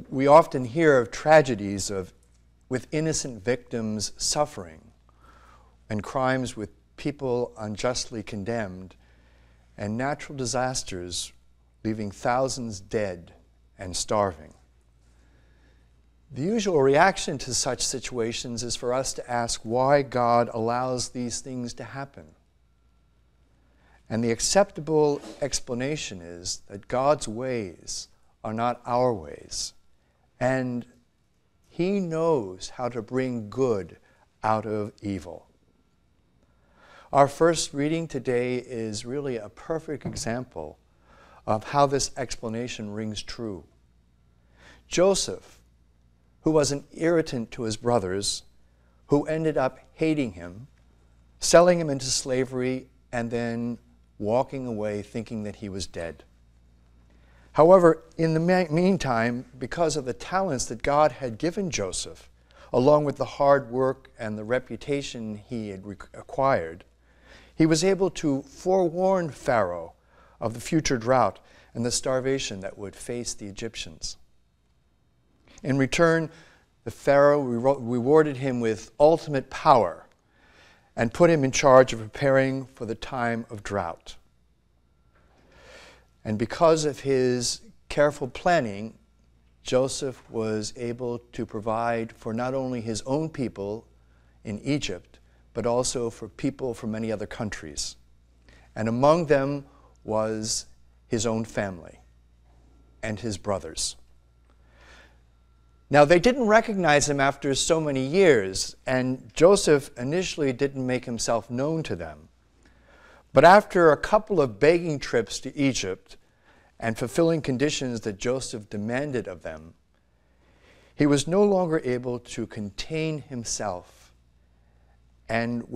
We often hear of tragedies with innocent victims suffering and crimes with people unjustly condemned and natural disasters leaving thousands dead and starving. The usual reaction to such situations is for us to ask why God allows these things to happen. And the acceptable explanation is that God's ways are not our ways, and He knows how to bring good out of evil. Our first reading today is really a perfect example of how this explanation rings true. Joseph, who was an irritant to his brothers, who ended up hating him, selling him into slavery, and then walking away thinking that he was dead. However, in the meantime, because of the talents that God had given Joseph, along with the hard work and the reputation he had acquired, he was able to forewarn Pharaoh of the future drought and the starvation that would face the Egyptians. In return, the Pharaoh rewarded him with ultimate power and put him in charge of preparing for the time of drought. And because of his careful planning, Joseph was able to provide for not only his own people in Egypt, but also for people from many other countries. And among them was his own family and his brothers. Now, they didn't recognize him after so many years, and Joseph initially didn't make himself known to them. But after a couple of begging trips to Egypt and fulfilling conditions that Joseph demanded of them, he was no longer able to contain himself and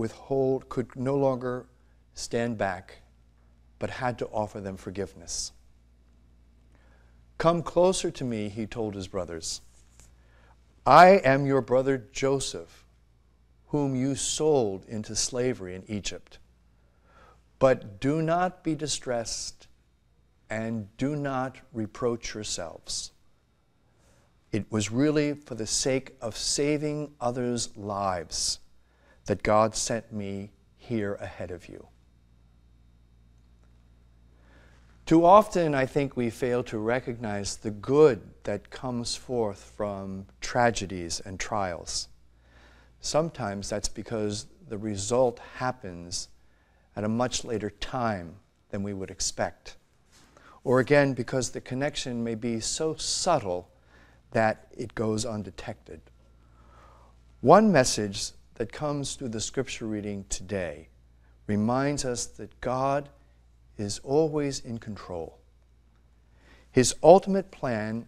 could no longer stand back, but had to offer them forgiveness. "Come closer to me," he told his brothers. "I am your brother Joseph, whom you sold into slavery in Egypt. But do not be distressed and do not reproach yourselves. It was really for the sake of saving others' lives that God sent me here ahead of you." Too often, I think we fail to recognize the good that comes forth from tragedies and trials. Sometimes that's because the result happens at a much later time than we would expect. Or again, because the connection may be so subtle that it goes undetected. One message that comes through the scripture reading today reminds us that God is always in control. His ultimate plan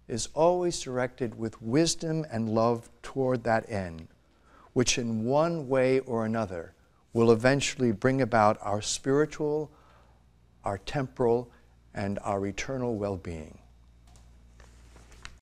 is always directed with wisdom and love toward that end, which in one way or another will eventually bring about our spiritual, our temporal, and our eternal well-being.